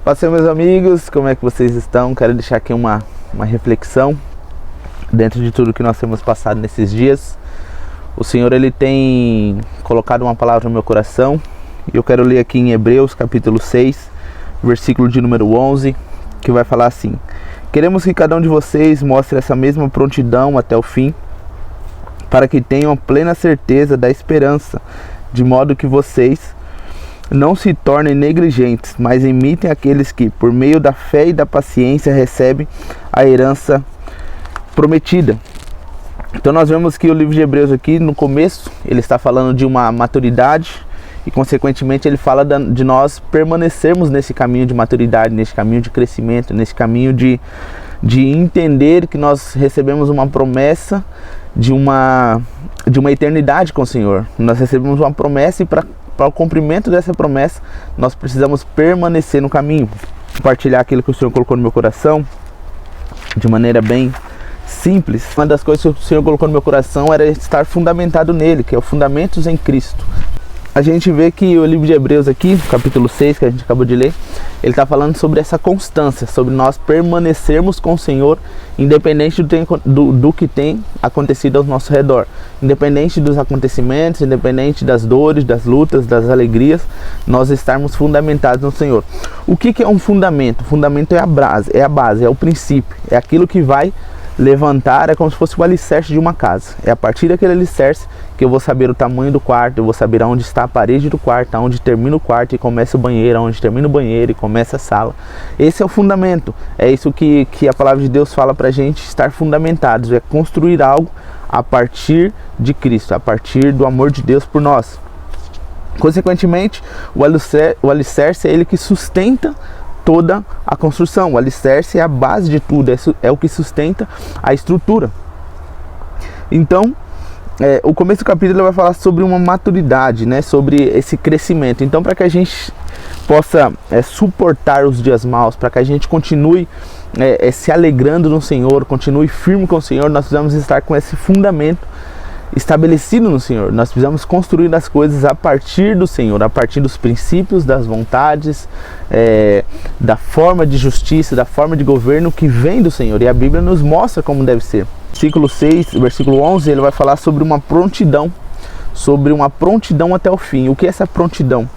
Passei, meus amigos, como é que vocês estão? Quero deixar aqui uma reflexão dentro de tudo que nós temos passado nesses dias. O Senhor, Ele tem colocado uma palavra no meu coração e eu quero ler aqui em Hebreus capítulo 6, versículo de número 11, que vai falar assim: queremos que cada um de vocês mostre essa mesma prontidão até o fim, para que tenham plena certeza da esperança, de modo que vocês não se tornem negligentes, mas imitem aqueles que, por meio da fé e da paciência, recebem a herança prometida. Então nós vemos que o livro de Hebreus aqui, no começo, ele está falando de uma maturidade e, consequentemente, ele fala de nós permanecermos nesse caminho de maturidade, nesse caminho de crescimento, nesse caminho de entender que nós recebemos uma promessa de uma eternidade com o Senhor. Nós recebemos uma promessa e para o cumprimento dessa promessa, nós precisamos permanecer no caminho. Compartilhar aquilo que o Senhor colocou no meu coração de maneira bem simples. Uma das coisas que o Senhor colocou no meu coração era estar fundamentado nele, que é o Fundamentos em Cristo. A gente vê que o livro de Hebreus aqui, capítulo 6, que a gente acabou de ler, ele está falando sobre essa constância, sobre nós permanecermos com o Senhor, independente do que tem acontecido ao nosso redor. Independente dos acontecimentos, independente das dores, das lutas, das alegrias, nós estarmos fundamentados no Senhor. O que é um fundamento? O fundamento é a base, é o princípio, é aquilo que vai levantar, é como se fosse o alicerce de uma casa. É a partir daquele alicerce que eu vou saber o tamanho do quarto, eu vou saber aonde está a parede do quarto, aonde termina o quarto e começa o banheiro, aonde termina o banheiro e começa a sala. Esse é o fundamento. É isso que a palavra de Deus fala pra gente estar fundamentados, é construir algo a partir de Cristo, a partir do amor de Deus por nós. Consequentemente, o alicerce é ele que sustenta toda a construção. O alicerce é a base de tudo, é o que sustenta a estrutura. Então, o começo do capítulo vai falar sobre uma maturidade, né? Sobre esse crescimento. Então, para que a gente possa suportar os dias maus, para que a gente continue se alegrando no Senhor, continue firme com o Senhor, nós precisamos estar com esse fundamento estabelecido no Senhor. Nós precisamos construir as coisas a partir do Senhor, a partir dos princípios, das vontades, da forma de justiça, da forma de governo que vem do Senhor. E a Bíblia nos mostra como deve ser. Versículo 6, versículo 11, ele vai falar sobre uma prontidão até o fim. O que é essa prontidão?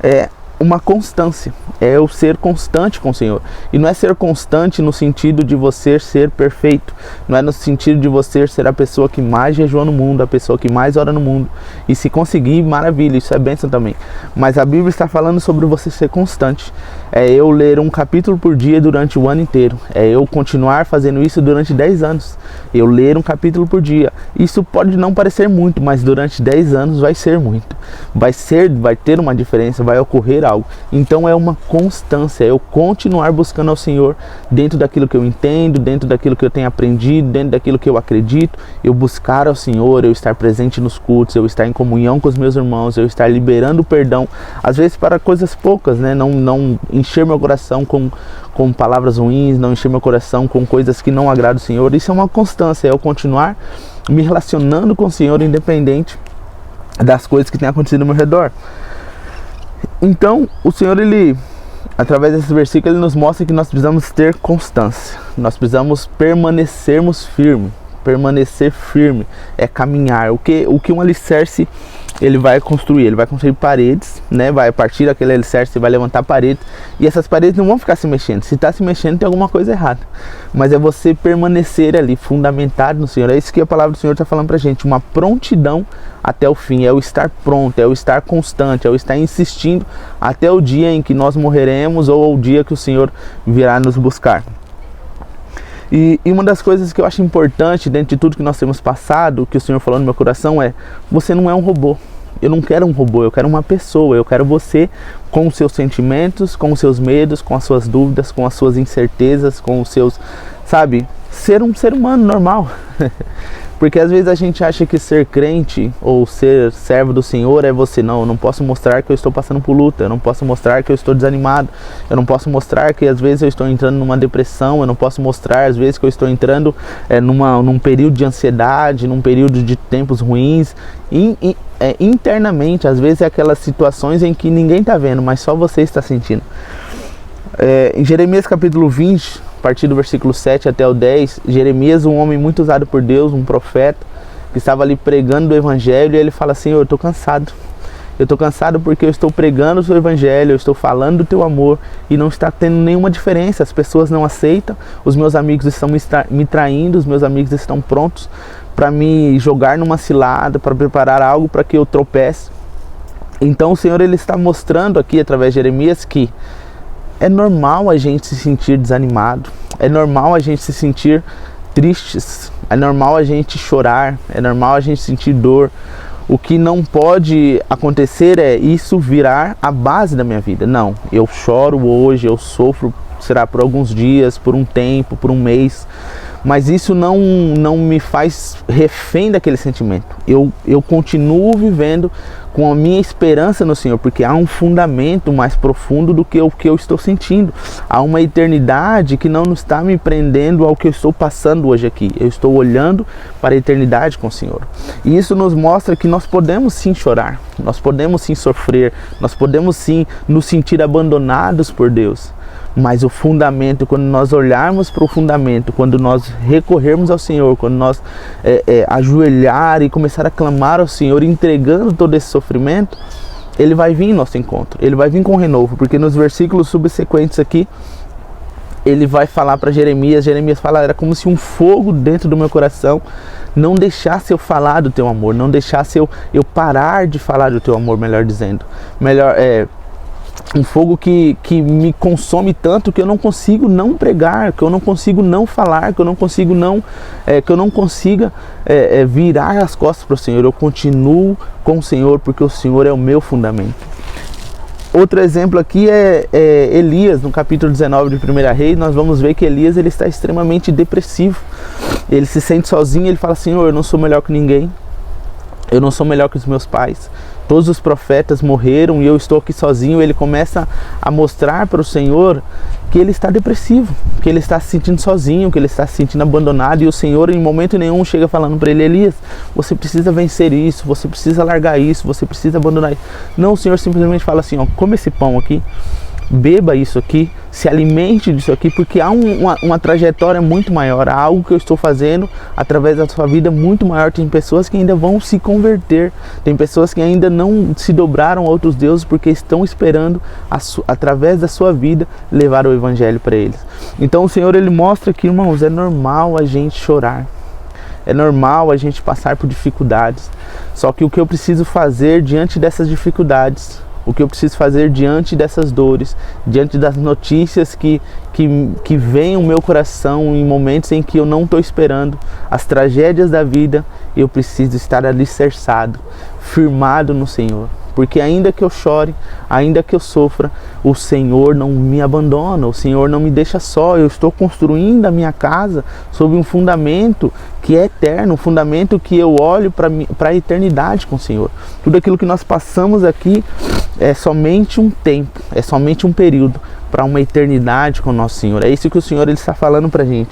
É uma constância, é o ser constante com o Senhor. E não é ser constante no sentido de você ser perfeito, não é no sentido de você ser a pessoa que mais jejua no mundo, a pessoa que mais ora no mundo. E se conseguir, maravilha, isso é bênção também. Mas a Bíblia está falando sobre você ser constante. É eu ler um capítulo por dia durante o ano inteiro, é eu continuar fazendo isso durante 10 anos, eu ler um capítulo por dia. Isso pode não parecer muito, mas durante 10 anos vai ser muito, vai ter uma diferença, vai ocorrer algo. Então é uma constância, é eu continuar buscando ao Senhor dentro daquilo que eu entendo, dentro daquilo que eu tenho aprendido, dentro daquilo que eu acredito, eu buscar ao Senhor, eu estar presente nos cultos, eu estar em comunhão com os meus irmãos, eu estar liberando perdão, às vezes para coisas poucas, né? Não encher meu coração com palavras ruins, não encher meu coração com coisas que não agradam o Senhor. Isso é uma constância, é eu continuar me relacionando com o Senhor independente das coisas que têm acontecido ao meu redor. Então, o Senhor, ele, através desse versículo, ele nos mostra que nós precisamos ter constância. Nós precisamos permanecer firme, é caminhar. O que um alicerce ele vai construir? Ele vai construir paredes, né? Vai, a partir daquele alicerce, vai levantar paredes, e essas paredes não vão ficar se mexendo. Se está se mexendo, tem alguma coisa errada. Mas é você permanecer ali, fundamentado no Senhor. É isso que a palavra do Senhor está falando pra gente, uma prontidão até o fim, é o estar pronto, é o estar constante, é o estar insistindo até o dia em que nós morreremos ou o dia que o Senhor virá nos buscar. E uma das coisas que eu acho importante dentro de tudo que nós temos passado, que o Senhor falou no meu coração, é: você não é um robô. Eu não quero um robô, eu quero uma pessoa. Eu quero você com os seus sentimentos, com os seus medos, com as suas dúvidas, com as suas incertezas, com os seus, sabe, ser um ser humano normal. Porque às vezes a gente acha que ser crente ou ser servo do Senhor é você. Não, eu não posso mostrar que eu estou passando por luta, eu não posso mostrar que eu estou desanimado, eu não posso mostrar que às vezes eu estou entrando numa depressão, eu não posso mostrar às vezes que eu estou entrando num período de ansiedade, num período de tempos ruins. Internamente, às vezes é aquelas situações em que ninguém está vendo, mas só você está sentindo. Em Jeremias capítulo 20, a partir do versículo 7 até o 10, Jeremias, um homem muito usado por Deus, um profeta, que estava ali pregando o evangelho, e ele fala assim: eu estou cansado. Eu estou cansado porque eu estou pregando o seu evangelho, eu estou falando do teu amor e não está tendo nenhuma diferença. As pessoas não aceitam, os meus amigos estão me traindo, os meus amigos estão prontos para me jogar numa cilada, para preparar algo para que eu tropece. Então o Senhor, ele está mostrando aqui através de Jeremias que é normal a gente se sentir desanimado, é normal a gente se sentir tristes, é normal a gente chorar, é normal a gente sentir dor. O que não pode acontecer é isso virar a base da minha vida. Não, eu choro hoje, eu sofro, será por alguns dias, por um tempo, por um mês, mas isso não me faz refém daquele sentimento. Eu continuo vivendo com a minha esperança no Senhor, porque há um fundamento mais profundo do que o que eu estou sentindo. Há uma eternidade que não está me prendendo ao que eu estou passando hoje aqui. Eu estou olhando para a eternidade com o Senhor. E isso nos mostra que nós podemos sim chorar, nós podemos sim sofrer, nós podemos sim nos sentir abandonados por Deus. Mas o fundamento, quando nós olharmos para o fundamento, quando nós recorrermos ao Senhor, quando nós ajoelhar e começar a clamar ao Senhor, entregando todo esse sofrimento, Ele vai vir em nosso encontro, Ele vai vir com renovo, porque nos versículos subsequentes aqui, Ele vai falar para Jeremias, Jeremias fala, era como se um fogo dentro do meu coração não deixasse eu falar do teu amor, não deixasse eu parar de falar do teu amor, melhor dizendo. Um fogo que me consome tanto que eu não consigo não pregar, que eu não consigo não falar, que eu não consiga virar as costas para o Senhor. Eu continuo com o Senhor porque o Senhor é o meu fundamento. Outro exemplo aqui é Elias, no capítulo 19 de 1 Reis. Nós vamos ver que Elias, ele está extremamente depressivo. Ele se sente sozinho, ele fala: Senhor, eu não sou melhor que ninguém, eu não sou melhor que os meus pais. Todos os profetas morreram e eu estou aqui sozinho. Ele começa a mostrar para o Senhor que ele está depressivo, que ele está se sentindo sozinho, que ele está se sentindo abandonado. E o Senhor em momento nenhum chega falando para ele: Elias, você precisa vencer isso, você precisa largar isso, você precisa abandonar isso. Não, o Senhor simplesmente fala assim: ó, come esse pão aqui, beba isso aqui, se alimente disso aqui, porque há uma trajetória muito maior, há algo que eu estou fazendo através da sua vida muito maior. Tem pessoas que ainda vão se converter, tem pessoas que ainda não se dobraram a outros deuses porque estão esperando através da sua vida levar o evangelho para eles. Então o Senhor, ele mostra que, irmãos, é normal a gente chorar, é normal a gente passar por dificuldades, só que o que eu preciso fazer diante dessas dificuldades, o que eu preciso fazer diante dessas dores, diante das notícias que vêm ao meu coração em momentos em que eu não estou esperando, as tragédias da vida, eu preciso estar alicerçado, firmado no Senhor. Porque ainda que eu chore, ainda que eu sofra, o Senhor não me abandona, o Senhor não me deixa só. Eu estou construindo a minha casa sobre um fundamento que é eterno, um fundamento que eu olho para a eternidade com o Senhor. Tudo aquilo que nós passamos aqui é somente um tempo, é somente um período para uma eternidade com o nosso Senhor. É isso que o Senhor, ele está falando para a gente.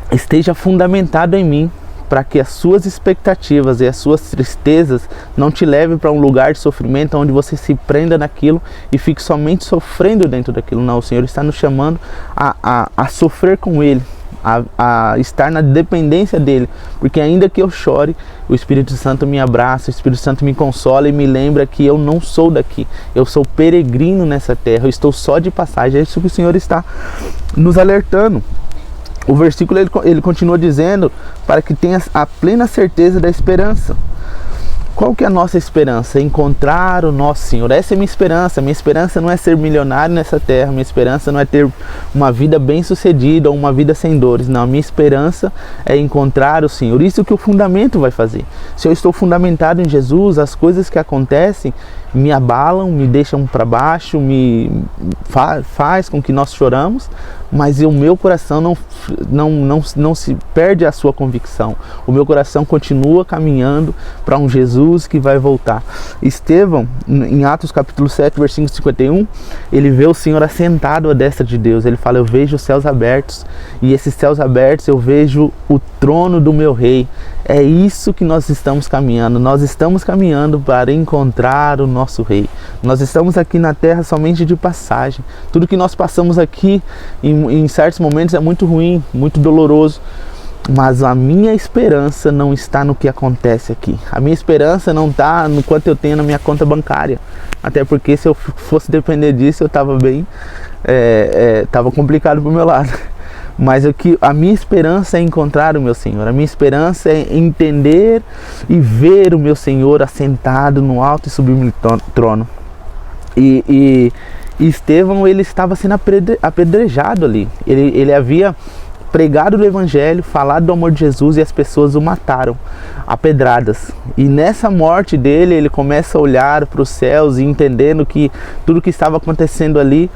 Esteja fundamentado em mim, para que as suas expectativas e as suas tristezas não te levem para um lugar de sofrimento onde você se prenda naquilo e fique somente sofrendo dentro daquilo. Não, o Senhor está nos chamando a sofrer com Ele, a estar na dependência dEle, porque ainda que eu chore, o Espírito Santo me abraça, o Espírito Santo me consola e me lembra que eu não sou daqui, eu sou peregrino nessa terra, eu estou só de passagem. É isso que o Senhor está nos alertando. O versículo ele continua dizendo para que tenha a plena certeza da esperança. Qual que é a nossa esperança? Encontrar o nosso Senhor. Essa é a minha esperança. Minha esperança não é ser milionário nessa terra. Minha esperança não é ter uma vida bem sucedida ou uma vida sem dores. Não, a minha esperança é encontrar o Senhor. Isso que o fundamento vai fazer. Se eu estou fundamentado em Jesus, as coisas que acontecem me abalam, me deixam para baixo, faz com que nós choramos, mas o meu coração não se perde a sua convicção. O meu coração continua caminhando para um Jesus que vai voltar. Estevão, em Atos capítulo 7, versículo 51, ele vê o Senhor assentado à destra de Deus. Ele fala: eu vejo os céus abertos, e esses céus abertos eu vejo o trono do meu rei. É isso que nós estamos caminhando. Nós estamos caminhando para encontrar o nosso rei. Nós estamos aqui na terra somente de passagem. Tudo que nós passamos aqui em certos momentos é muito ruim, muito doloroso. Mas a minha esperança não está no que acontece aqui. A minha esperança não está no quanto eu tenho na minha conta bancária. Até porque se eu fosse depender disso, eu estava bem... estava complicado pro meu lado. Mas a minha esperança é encontrar o meu Senhor. A minha esperança é entender e ver o meu Senhor assentado no alto e sublime trono. E Estevão, ele estava sendo apedrejado ali. Ele havia pregado o evangelho, falado do amor de Jesus, e as pessoas o mataram a pedradas. E nessa morte dele, ele começa a olhar para os céus e entendendo que tudo que estava acontecendo ali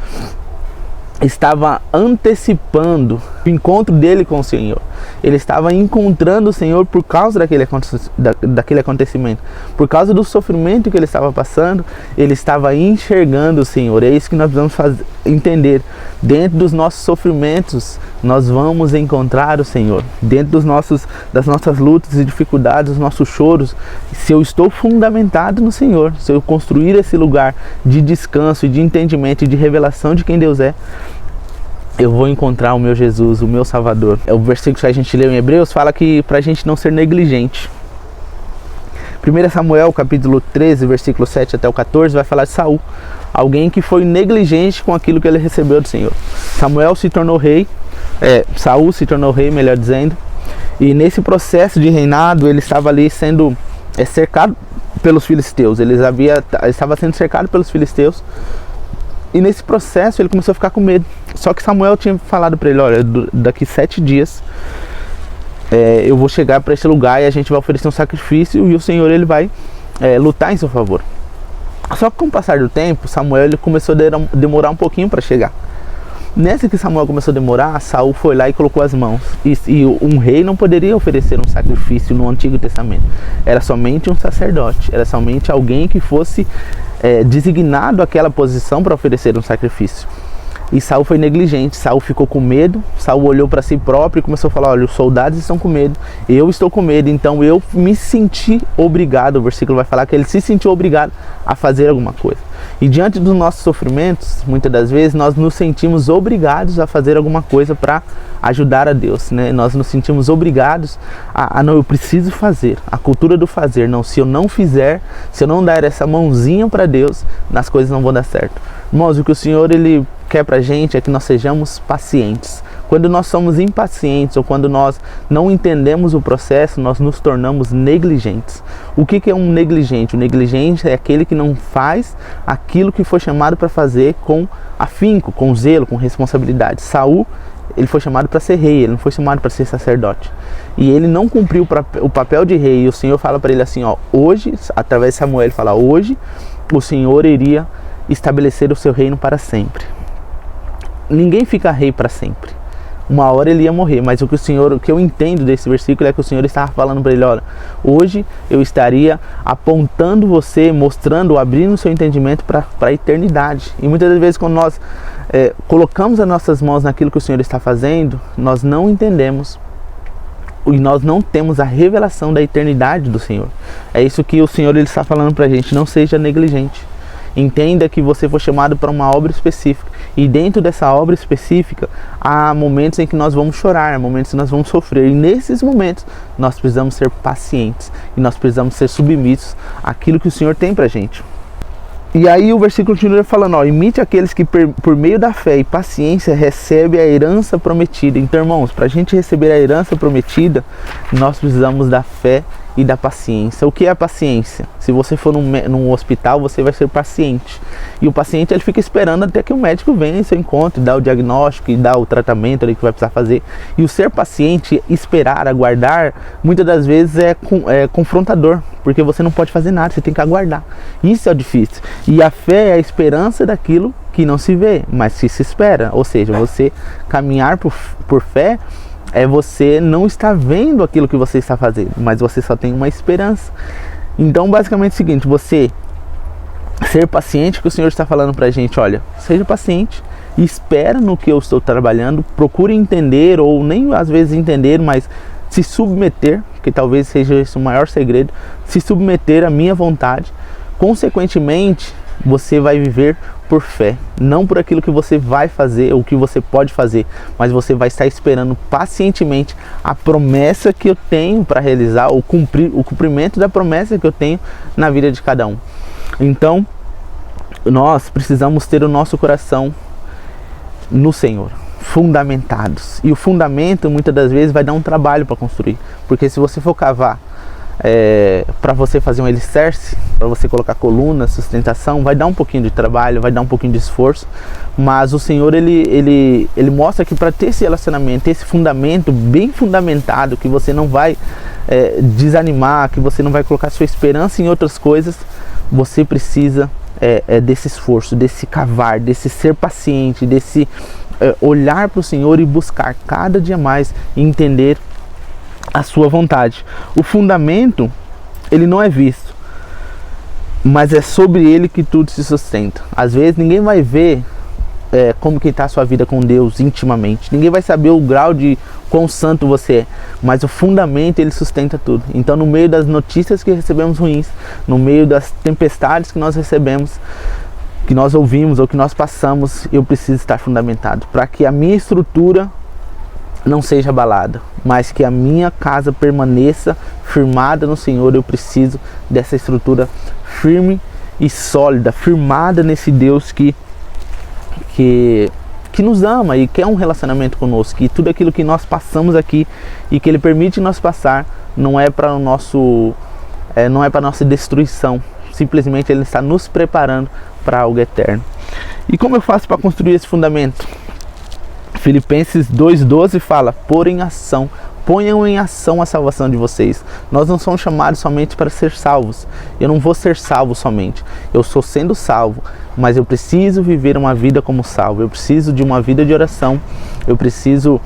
estava antecipando o encontro dele com o Senhor. Ele estava encontrando o Senhor por causa daquele acontecimento. Por causa do sofrimento que ele estava passando, ele estava enxergando o Senhor. É isso que nós precisamos entender. Dentro dos nossos sofrimentos, nós vamos encontrar o Senhor. Dentro das nossas lutas e dificuldades, dos nossos choros, se eu estou fundamentado no Senhor, se eu construir esse lugar de descanso, de entendimento e de revelação de quem Deus é, eu vou encontrar o meu Jesus, o meu Salvador. O versículo que a gente leu em Hebreus fala que para a gente não ser negligente. 1 Samuel, capítulo 13, versículo 7 até o 14, vai falar de Saul. Alguém que foi negligente com aquilo que ele recebeu do Senhor. Saul se tornou rei, melhor dizendo. E nesse processo de reinado, ele estava ali sendo cercado pelos filisteus. Ele estava sendo cercado pelos filisteus. E nesse processo ele começou a ficar com medo. Só que Samuel tinha falado para ele, olha, daqui 7 dias eu vou chegar para esse lugar e a gente vai oferecer um sacrifício e o Senhor ele vai lutar em seu favor. Só que com o passar do tempo, Samuel ele começou a demorar um pouquinho para chegar. Nessa que Samuel começou a demorar, Saul foi lá e colocou as mãos. E um rei não poderia oferecer um sacrifício no Antigo Testamento. Era somente um sacerdote, era somente alguém que fosse designado àquela posição para oferecer um sacrifício. E Saul foi negligente, Saul ficou com medo, Saul olhou para si próprio e começou a falar, olha, os soldados estão com medo, eu estou com medo, então eu me senti obrigado, o versículo vai falar que ele se sentiu obrigado a fazer alguma coisa. E diante dos nossos sofrimentos, muitas das vezes nós nos sentimos obrigados a fazer alguma coisa para ajudar a Deus, né? Nós nos sentimos obrigados não, eu preciso fazer, a cultura do fazer, não, se eu não fizer, se eu não dar essa mãozinha para Deus, as coisas não vão dar certo. Irmãos, o que o Senhor ele quer pra gente é que nós sejamos pacientes. Quando nós somos impacientes ou quando nós não entendemos o processo, nós nos tornamos negligentes. O que é um negligente? O negligente é aquele que não faz aquilo que foi chamado para fazer com afinco, com zelo, com responsabilidade. Saul, ele foi chamado para ser rei, ele não foi chamado para ser sacerdote. E ele não cumpriu o papel de rei. E o Senhor fala para ele assim, ó, hoje, através de Samuel, ele fala, hoje o Senhor iria estabelecer o seu reino para sempre. Ninguém fica rei para sempre. Uma hora ele ia morrer, mas o que eu entendo desse versículo é que o Senhor estava falando para ele, olha, hoje eu estaria apontando você, mostrando, abrindo o seu entendimento para a eternidade. E muitas das vezes quando nós colocamos as nossas mãos naquilo que o Senhor está fazendo, nós não entendemos e nós não temos a revelação da eternidade do Senhor. É isso que o Senhor ele está falando para a gente, não seja negligente. Entenda que você foi chamado para uma obra específica. E dentro dessa obra específica, há momentos em que nós vamos chorar, há momentos em que nós vamos sofrer. E nesses momentos, nós precisamos ser pacientes. E nós precisamos ser submissos àquilo que o Senhor tem para a gente. E aí o versículo continua falando, ó, imite aqueles que por meio da fé e paciência recebem a herança prometida. Então, irmãos, para a gente receber a herança prometida, nós precisamos da fé e da paciência. O que é a paciência? Se você for num hospital, você vai ser paciente. E o paciente ele fica esperando até que o médico venha em seu encontro, dá o diagnóstico e dá o tratamento ali que vai precisar fazer. E o ser paciente, esperar, aguardar, muitas das vezes é confrontador, porque você não pode fazer nada, você tem que aguardar. Isso é difícil. E a fé é a esperança daquilo que não se vê, mas que se espera. Ou seja, você caminhar por fé é você não estar vendo aquilo que você está fazendo, mas você só tem uma esperança. Então, basicamente é o seguinte, você ser paciente, que o Senhor está falando pra gente, olha, seja paciente, espera no que eu estou trabalhando, procure entender, ou nem às vezes entender, mas se submeter, que talvez seja esse o maior segredo, se submeter à minha vontade. Consequentemente, você vai viver por fé, não por aquilo que você vai fazer ou que você pode fazer, mas você vai estar esperando pacientemente a promessa que eu tenho para realizar, ou o cumprimento da promessa que eu tenho na vida de cada um. Então, nós precisamos ter o nosso coração no Senhor, fundamentados. E o fundamento, muitas das vezes, vai dar um trabalho para construir, porque se você for cavar para você fazer um alicerce, para você colocar coluna, sustentação, vai dar um pouquinho de trabalho, vai dar um pouquinho de esforço, mas o Senhor ele mostra que para ter esse relacionamento, esse fundamento bem fundamentado, que você não vai desanimar, que você não vai colocar sua esperança em outras coisas, você precisa desse esforço, desse cavar, desse ser paciente, desse olhar para o Senhor e buscar cada dia mais entender a sua vontade. O fundamento, ele não é visto, mas é sobre ele que tudo se sustenta. Às vezes ninguém vai ver como que está a sua vida com Deus intimamente, ninguém vai saber o grau de quão santo você é, mas o fundamento, ele sustenta tudo. Então, no meio das notícias que recebemos ruins, no meio das tempestades que nós recebemos, que nós ouvimos ou que nós passamos, eu preciso estar fundamentado, para que a minha estrutura não seja abalada, mas que a minha casa permaneça firmada no Senhor. Eu preciso dessa estrutura firme e sólida, firmada nesse Deus que nos ama e quer um relacionamento conosco, que tudo aquilo que nós passamos aqui e que Ele permite nós passar não é para nossa destruição, simplesmente Ele está nos preparando para algo eterno. E como eu faço para construir esse fundamento? Filipenses 2,12 fala: ponham em ação a salvação de vocês. Nós não somos chamados somente para ser salvos. Eu não vou ser salvo somente, eu sou sendo salvo, mas eu preciso viver uma vida como salvo. Eu preciso de uma vida de oração, eu preciso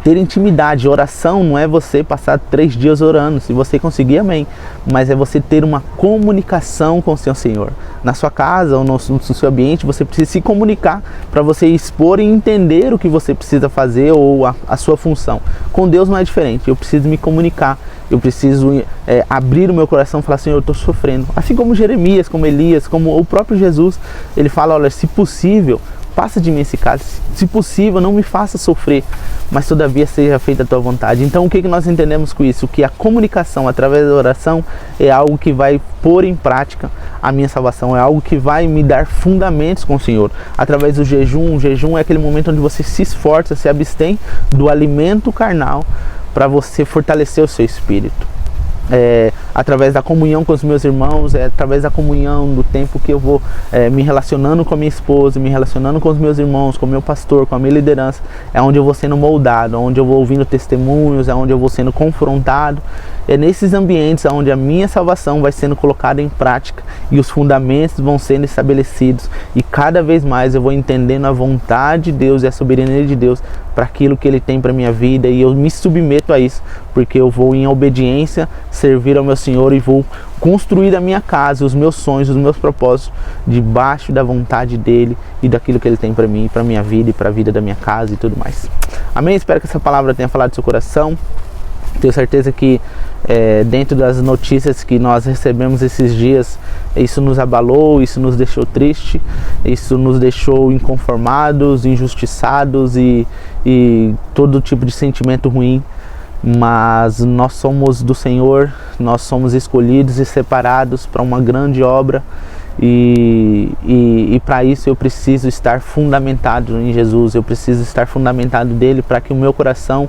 ter intimidade. Oração não é você passar 3 dias orando, se você conseguir, amém, mas é você ter uma comunicação com o seu Senhor. Na sua casa ou no seu ambiente, você precisa se comunicar para você expor e entender o que você precisa fazer ou a sua função. Com Deus não é diferente, eu preciso me comunicar, eu preciso abrir o meu coração e falar: Senhor, eu estou sofrendo. Assim como Jeremias, como Elias, como o próprio Jesus, ele fala: olha, se possível, passa de mim esse cálice, se possível, não me faça sofrer, mas todavia seja feita a tua vontade. Então, o que nós entendemos com isso? Que a comunicação através da oração é algo que vai pôr em prática a minha salvação, é algo que vai me dar fundamentos com o Senhor. Através do jejum, o jejum é aquele momento onde você se esforça, se abstém do alimento carnal para você fortalecer o seu espírito. Através da comunhão com os meus irmãos, através da comunhão do tempo que eu vou me relacionando com a minha esposa, me relacionando com os meus irmãos, com o meu pastor, com a minha liderança, é onde eu vou sendo moldado, onde eu vou ouvindo testemunhos, é onde eu vou sendo confrontado. É nesses ambientes onde a minha salvação vai sendo colocada em prática e os fundamentos vão sendo estabelecidos, e cada vez mais eu vou entendendo a vontade de Deus e a soberania de Deus para aquilo que Ele tem para minha vida, e eu me submeto a isso, porque eu vou em obediência servir ao meu Senhor e vou construir a minha casa, os meus sonhos, os meus propósitos debaixo da vontade dEle e daquilo que Ele tem para mim, para minha vida e para a vida da minha casa e tudo mais. Amém? Espero que essa palavra tenha falado do seu coração. Tenho certeza que dentro das notícias que nós recebemos esses dias, isso nos abalou, isso nos deixou triste, isso nos deixou inconformados, injustiçados e todo tipo de sentimento ruim. Mas nós somos do Senhor, nós somos escolhidos e separados para uma grande obra, e para isso eu preciso estar fundamentado em Jesus, eu preciso estar fundamentado dele, para que o meu coração,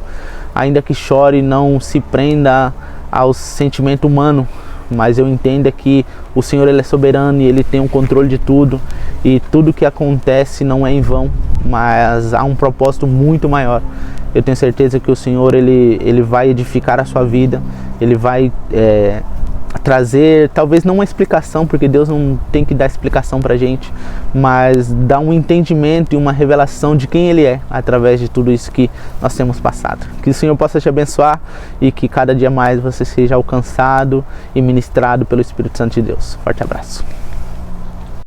ainda que chore, não se prenda ao sentimento humano, mas eu entenda que o Senhor, Ele é soberano e Ele tem o controle de tudo, e tudo que acontece não é em vão, mas há um propósito muito maior. Eu tenho certeza que o Senhor, Ele vai edificar a sua vida, Ele vai trazer, talvez não uma explicação, porque Deus não tem que dar explicação pra gente, mas dar um entendimento e uma revelação de quem Ele é, através de tudo isso que nós temos passado. Que o Senhor possa te abençoar e que cada dia mais você seja alcançado e ministrado pelo Espírito Santo de Deus. Forte abraço.